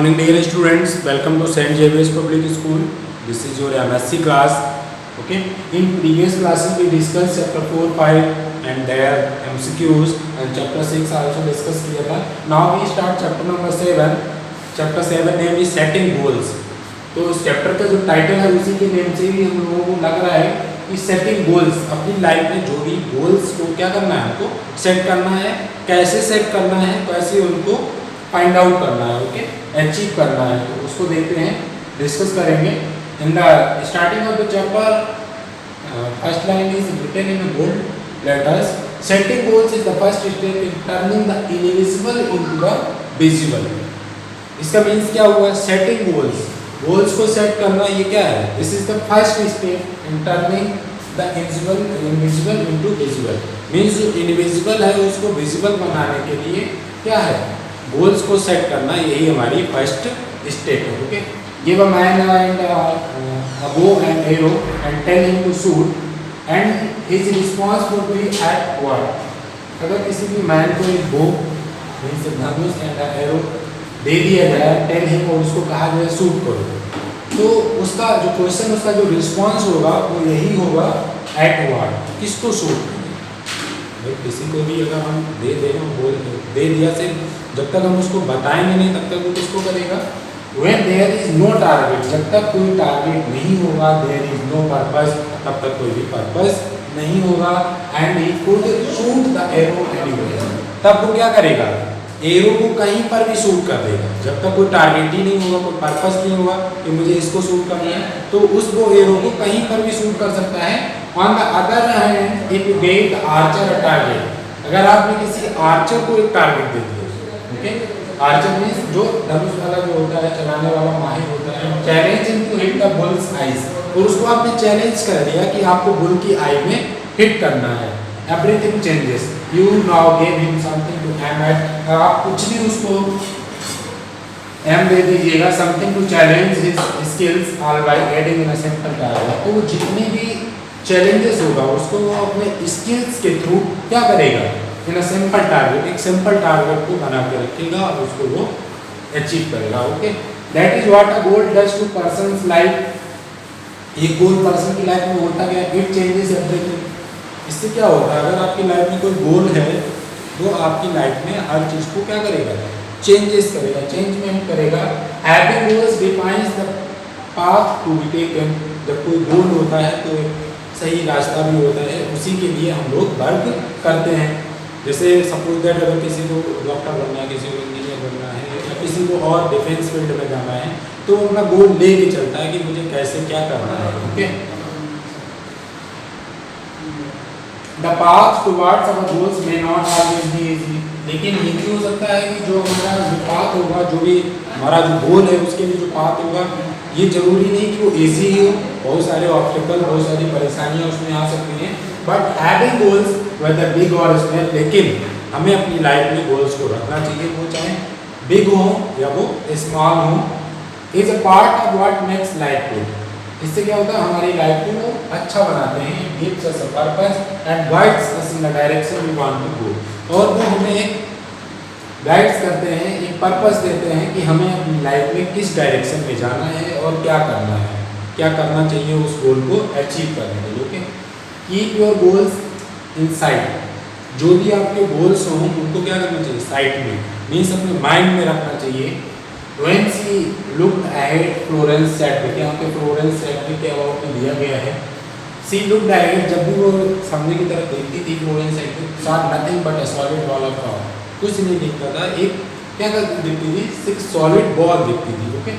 morning dear students, welcome to St. Xavier's Public School. This is your MSc class. Okay, in previous classes we discussed chapter 4, 5 and their MCQs and chapter 6 also discuss किया था. Now we start chapter number 7. Chapter 7 name is setting goals. तो इस chapter का जो title है उसी के name से भी हम लोगों को लग रहा है कि सेटिंग गोल्स, अपनी लाइफ में जो भी गोल्स को क्या करना है, हमको सेट करना है, कैसे सेट करना है, कैसे उनको फाइंड आउट करना है, ओके, अचीव करना है. तो उसको देखते हैं, डिस्कस करेंगे. In the starting of the chapter first line is written in bold letters. Setting goals is the first step in turning the invisible into the visible. इसका मीन्स क्या हुआ? सेटिंग गोल्स, गोल्स को set करना, ये क्या है? This is the first step in turning the invisible into visible. Means जो invisible है उसको विजिबल बनाने के लिए क्या है? गोल्स को सेट करना, यही हमारी फर्स्ट स्टेप है. Okay, give a man and a bow and arrow and tell him to shoot and his response would be at what. अगर किसी भी मैन को एक बो मींस धनुष एंड एरो दे दिया जाए, टेल हिम, और उसको कहा जाए शूट करो, तो उसका जो क्वेश्चन, उसका जो रिस्पांस होगा वो यही होगा, एट व्हाट, किसको शूट करें. भाई किसी को भी अगर हम दे दें, बोल दे दिया से जब तक हम उसको बताएंगे नहीं तब तक वो किसको करेगा. When there is no target, जब तक कोई टारगेट नहीं होगा, देयर इज नो पर्पस, तब तक कोई भी पर्पस नहीं होगा. And he could shoot the arrow anywhere, तब वो क्या करेगा? एरो को कहीं पर भी शूट कर देगा. जब तक कोई टारगेट ही नहीं होगा, कोई पर्पस नहीं होगा कि मुझे इसको शूट करना है, तो उस वो एरो को कहीं पर भी शूट कर सकता है. On the other hand if you gave the Archer a target, अगर आपने किसी आर्चर को एक टारगेट दे दिया, ओके, आर्चर मींस जो धनुष वाला जो होता है, चलाने वाला माहिर होता है, challenge him to hit the bull's eyes, और उसको आपने चैलेंज कर दिया कि आपको बुल की आई में हिट करना है. Everything changes, you now give him something to aim at, आप कुछ भी उसको एम दे दीजिएगा, something to challenge his skills all by adding in a simple target. तो वो जितने भी चैलेंजेस होगा उसको वो अपने स्किल्स के थ्रू क्या करेगा? इन अ सिंपल टारगेट, एक सिंपल टारगेट को बना के रखेगा और उसको वो अचीव करेगा. Okay, that is what a goal does to persons life. एक गोल पर्सन की लाइफ में होता क्या? It changes everything. इससे क्या होता है? अगर आपकी लाइफ में कोई गोल है तो आपकी लाइफ में हर चीज़ को क्या करेगा? चेंजेस करेगा, चेंजमेंट करेगा. Having goals defines the path to be taken. जब कोई गोल होता है तो सही रास्ता भी होता है, उसी के लिए हम लोग वर्क करते हैं. जैसे सपोज दैट अगर किसी को डॉक्टर बनना है, किसी को इंजीनियर बनना है, या किसी को और डिफेंस फील्ड में जाना है, तो वो अपना गोल ले के चलता है कि मुझे कैसे क्या करना है. Okay, the path towards our goals may not always be easy. लेकिन ये भी हो सकता है कि जो हमारा जो पाथ होगा, जो भी हमारा जो गोल है उसके लिए जो पाथ होगा, ये जरूरी नहीं कि वो इजी ही हो. बहुत सारे ऑब्स्टिकल, बहुत सारी परेशानियां उसमें आ सकती हैं. But having goals whether big और स्मॉल, लेकिन हमें अपनी लाइफ में गोल्स को रखना चाहिए, वो चाहे बिग हो या वो स्मॉल हो. Is a part of what makes life good. इससे क्या होता है? हमारी लाइफ को वो अच्छा बनाते हैं. Gives us a purpose and guides us in the direction we want to go. और वो हमें एक गाइड्स करते हैं, एक पर्पस देते हैं कि हमें अपनी लाइफ में किस डायरेक्शन में जाना है और क्या करना है, क्या करना चाहिए उस गोल को अचीव करने के लिए. Okay, keep your goals in site. जो भी आपके गोल्स हों उनको क्या करना चाहिए? साइट में, मीन्स अपने माइंड में रखना चाहिए. When she looked ahead, Florence said, यहाँ पे Florence said के अबाउट में दिया गया है. She looked ahead, जब भी वो सामने की तरफ देखती थी, Florence said, saw nothing but a solid wall of rock. कुछ नहीं दिखता था, एक क्या दिखती थी? एक सॉलिड बॉल दिखती थी. ओके,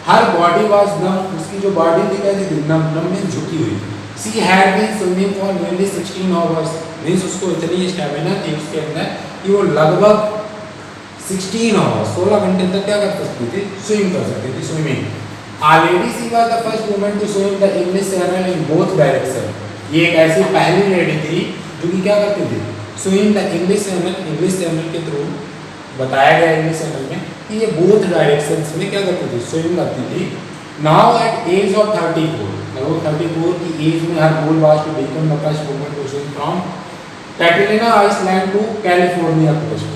हर बॉडी वाज नम, उसकी जो बॉडी थी कैसी थी? नम, नम में झुकी हुई. She had been swimming for nearly 16 hours. Means उसको इतनी स्टेमिना थी उसके अंदर कि वो लगभग 16 आवर्स, 16 घंटे तक क्या कर सकती थी? स्विम कर सकती थी, swimming. Already she was the first woman to swim the English channel in both direction. ये एक ऐसी पहली लेडी थी जो कि क्या करती थी? Swim the English channel. English channel के थ्रू बताया गया इंग्लिश चैनल में कि ये बोथ डायरेक्शंस में क्या करती थी? स्विम करती थी. नाउ एट एज ऑफ 34, लगभग 34 की एज में her goal was to become the first woman to swim from Catalina island to California coast.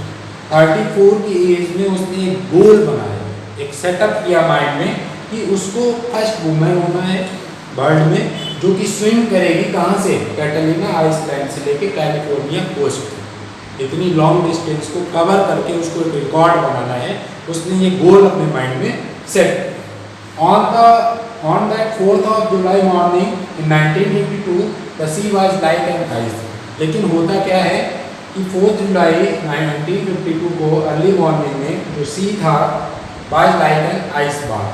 34 की एज में उसने एक गोल बनाया. एक सेटअप किया माइंड में कि उसको फर्स्ट वुमेन होना है वर्ल्ड में जो कि स्विम करेगी कहाँ से, कैटलिना आइसलैंड से लेके कैलिफोर्निया कोस्ट तक। इतनी लॉन्ग डिस्टेंस को कवर करके उसको एक रिकॉर्ड बनाना है, उसने ये गोल अपने माइंड में set. On that 4th of July morning in 1952 the sea was like an ice। लेकिन होता क्या है कि 4 जुलाई 1952 को अर्ली मॉर्निंग में जो सी था was like an ice bath,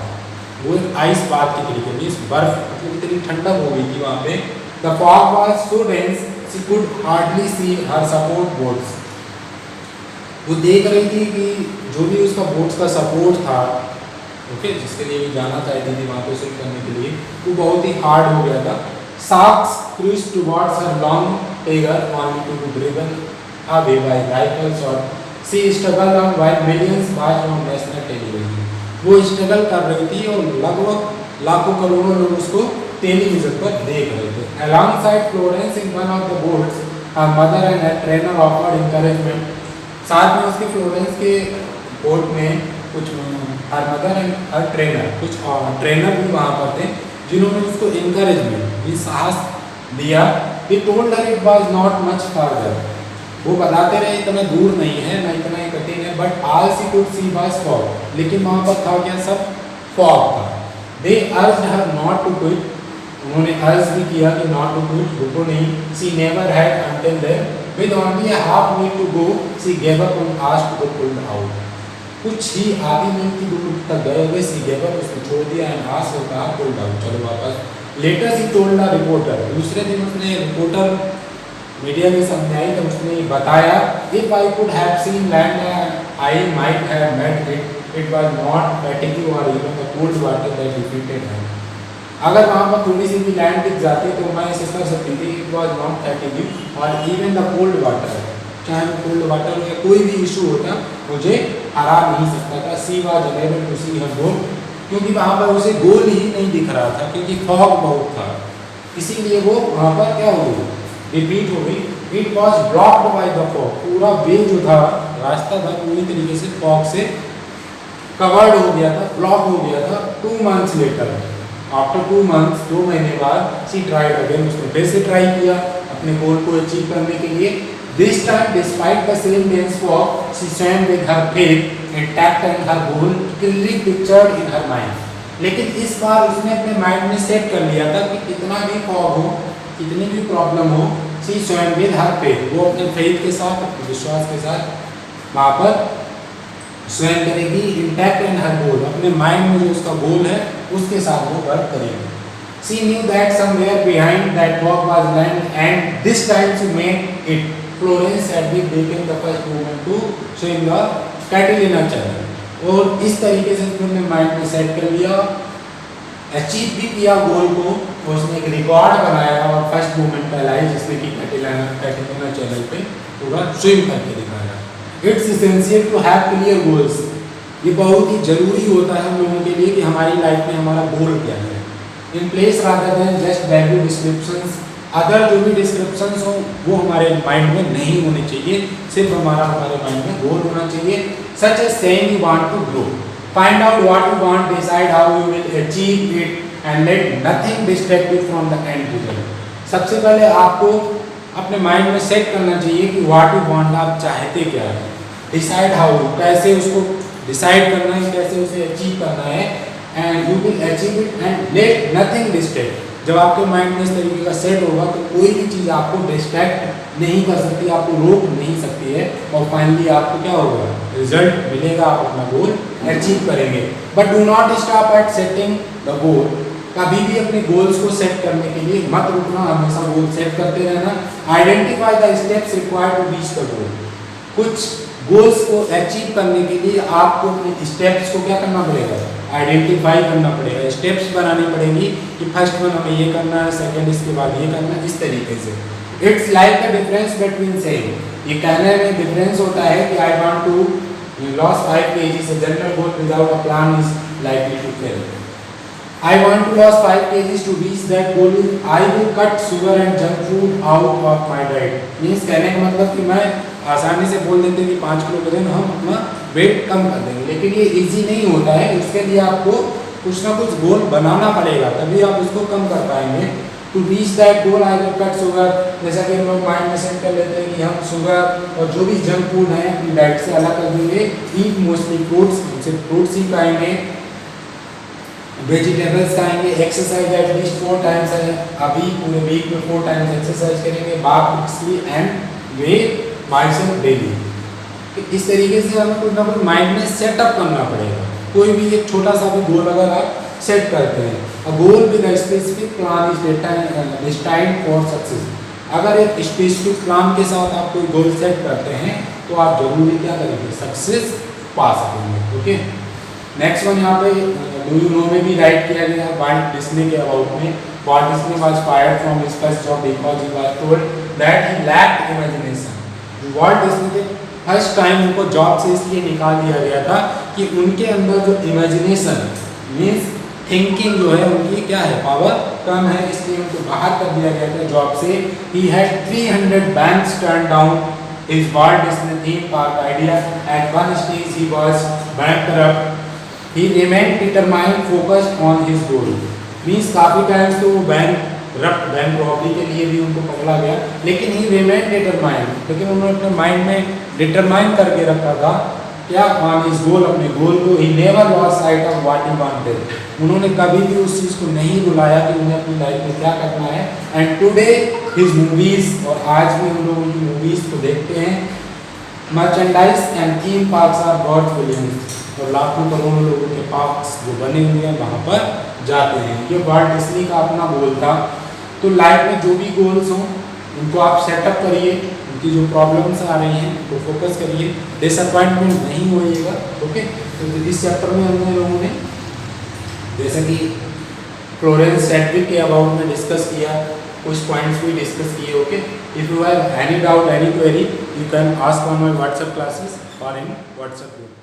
वो एक आइस बाथ की तरीके में, इस बर्फ मतलब इतनी ठंडक हो गई थी वहाँ पे। The fog was so dense she could hardly see her support boats. वो देख रही थी कि जो भी उसका बोट्स का सपोर्ट था, ओके, जिसके लिए भी जाना चाहती थी वहाँ पे स्विम करने के लिए, वो बहुत ही हार्ड हो गया था। Sharks cruised towards her long tiger only to be driven away by rifles or she struggled on while millions watched on national television। वो स्ट्रगल कर रही थी और लगभग लाखों करोड़ों लोग उसको टेलीविजन पर देख रहे थे। Alongside Florence in one of the boats, her mother and her trainer offered encouragement। साथ में उसके फ्लोरेंस के बोट में कुछ her mother and her trainer, कुछ ट्रेनर भी वहाँ पर थे जिन्होंने उसको इनकरेजमेंट, ये साहस दिया। They told her it was not much further। वो बताते रहे इतना दूर नहीं है, ना इतना ही कठिन है, but all she could see was fog। लेकिन वहाँ पर था क्या, सब फॉग था। They urged her not to quit। उन्होंने अर्ज भी किया कि not to quit, रुको नहीं। She never had until then। With only a half mile to go, she gave up and asked to be pulled out। कुछ ही आधी मील की दूर तक गए हुए सी गेव अप, उसने छोड़ दिया एंड आस्क्ड टू कहा पुल्ड आउट, चलो वापस। Later she told the reporter, दूसरे दिन उसने रिपोर्टर मीडिया के सामने आई तो उसने बताया, if I could have seen land I might have made it was not fatigue or even the cold water that defeated him. अगर वहाँ पर थोड़ी सी भी लैंड दिख जाती तो मैं इसे कर सकती थी, it was not fatigue or even the cold water, चाहे वो कोल्ड वाटर हो या कोई भी इशू होता मुझे हरा नहीं सकता था। सी वाज अनेबल टू सी हर गोल, क्योंकि वहाँ पर उसे गोल ही नहीं दिख रहा था, क्योंकि फॉग बहुत था, इसीलिए वो वहाँ पर क्या हो गई, रिपीट हो गई। It was blocked by the fog, पूरा वे जो था, रास्ता था पूरी तरीके से फॉग से कवर्ड हो गया था, ब्लॉक हो गया था। 2 months लेटर, आफ्टर 2 months, 2 महीने बाद, सी ट्राइड अगेन, उसने फिर से ट्राई किया अपने गोल को अचीव करने के लिए। This time, despite the same dense fog, she swam with her faith intact and her goal clearly pictured in her mind। लेकिन इस बार उसने अपने माइंड में सेट कर लिया था कि कितना भी फॉग हो, कितनी भी प्रॉब्लम हो, she swam with her faith, वो अपने फेथ के साथ, अपने विश्वास के साथ वहाँ पर स्वयं करेगी। इंटैक्ट एंड हर गोल, अपने माइंड में जो उसका गोल है उसके साथ वो वर्क करेगी। She knew that somewhere behind that fog was land and this time she made it। Florence had been the first woman to swim the Catalina channel. और इस तरीके से उसने माइंड में सेट कर लिया, अचीव भी किया गोल को, और उसने एक रिकॉर्ड बनाया और फर्स्ट वुमन कहलाई जिसने कि कैटलिना चैनल पे पूरा स्विम करके दिखाया। It's essential to have clear goals. ये बहुत ही जरूरी होता है हम लोगों के लिए कि हमारी लाइफ में हमारा गोल क्या है। In place rather than just value descriptions, other जो भी डिस्क्रिप्शंस हो वो हमारे माइंड में नहीं होने चाहिए, सिर्फ हमारे माइंड में गोल होना चाहिए। Such a saying you want to grow, find out what you want, decide how you will achieve it and let nothing distract you from the end result. सबसे पहले आपको अपने माइंड में सेट करना चाहिए कि व्हाट यू वांट, आप चाहते क्या है। डिसाइड हाउ, कैसे उसको डिसाइड करना है, कैसे उसे अचीव करना है, and you will achieve it and let nothing distract. जब आपके माइंड में इस तरीके का सेट होगा तो कोई भी चीज़ आपको डिस्ट्रैक्ट नहीं कर सकती, आपको रोक नहीं सकती है, और फाइनली आपको क्या होगा, रिजल्ट मिलेगा, आप अपना गोल अचीव करेंगे। But do not stop at setting the goal, कभी भी अपने गोल्स को सेट करने के लिए मत रुकना, हमेशा गोल सेट करते रहना। Identify the steps required to reach the goal, कुछ गोल्स को अचीव करने के लिए आपको अपने स्टेप्स को क्या करना पड़ेगा, आइडेंटिफाई करना पड़ेगा, स्टेप्स बनानी पड़ेगी कि फर्स्ट वन हमें ये करना है, सेकंड इसके बाद ये करना है, इस तरीके से। It's like the difference between saying, ये कहने में डिफरेंस होता है कि I want to lose 5 kg, से general goal without a plan is likely to fail. I want to lose 5 kg, to reach that goal I will cut sugar and junk food out of my diet. Means कहने का मतलब कि मैं आसानी से बोल देते कि 5 किलो वजन हम अपना वेट कम कर देंगे, लेकिन ये इजी नहीं होता है। उसके लिए आपको कुछ ना कुछ गोल बनाना पड़ेगा, तभी आप उसको कम कर पाएंगे। To reach that goal I will cut sugar, जैसा कि हम लोग माइंड में सेट कर लेते हैं कि हम शुगर और जो भी जंक फूड है अपनी डाइट से अलग कर देंगे। ईट मोस्टली फ्रूट्स, सिर्फ फ्रूट्स ही खाएंगे, वेजिटेबल्स खाएंगे, एक्सरसाइज एटलीस्ट 4 टाइम्स है, अभी पूरे वीक में 4 टाइम्स एक्सरसाइज करेंगे, bath and way biceps daily. इस तरीके से हमें कुछ ना कुछ माइंड में सेटअप करना पड़ेगा। कोई भी एक छोटा सा भी गोल अगर आप सेट करते हैं, a goal with a specific plan is destined for success. अगर एक स्पेसिफिक प्लान के साथ आप कोई गोल सेट करते हैं तो आप जरूर क्या करेंगे, सक्सेस पा सकेंगे। ओके, नेक्स्ट वन यहाँ पे डू यू नो में भी राइट किया गया है वाल्ट डिज्नी के अबाउट में। Walt Disney was fired from his first job because he was told that he lacked imagination. Walt Disney के फर्स्ट टाइम उनको जॉब से इसलिए निकाल दिया गया था कि उनके अंदर जो इमेजिनेशन मीन्स थिंकिंग जो है उनकी क्या है, पावर कम है, इसलिए उनको बाहर कर दिया गया था जॉब से। He had 300 banks turn down his Walt Disney theme park idea. At one stage he was bankrupt. He remained determined, focused on his goal. Means काफी टाइम्स तो वो बैंक रॉबरी के लिए भी उनको पकड़ा गया, लेकिन he remained determined, लेकिन उन्होंने अपने माइंड में डिटरमाइन करके रखा था क्या, on his goal, अपने गोल को। He never lost sight of what he wanted. उन्होंने कभी भी उस चीज़ को नहीं भुलाया कि उन्हें अपनी लाइफ में क्या करना है। And today his movies, और आज भी हम लोग उनकी मूवीज को देखते हैं, merchandise and theme parks are brought billions, और लाखों करोड़ों लोगों के पार्क्स जो बने हुए हैं वहाँ पर जाते हैं। ये वाल्ट डिज्नी का अपना गोल था। तो लाइफ में जो भी गोल्स हों उनको आप सेटअप करिए, उनकी जो प्रॉब्लम्स आ रही हैं उनको फोकस करिए, डिसअपॉइंटमेंट नहीं होइएगा। ओके, तो इस चैप्टर में हमने लोगों ने जैसा कि फ्लोरेंस सेडविक के अबाउट में डिस्कस किया, कुछ पॉइंट्स भी डिस्कस किए। Okay, if you have any doubt, any query, you can ask on my WhatsApp classes और इन व्हाट्सएप ग्रुप।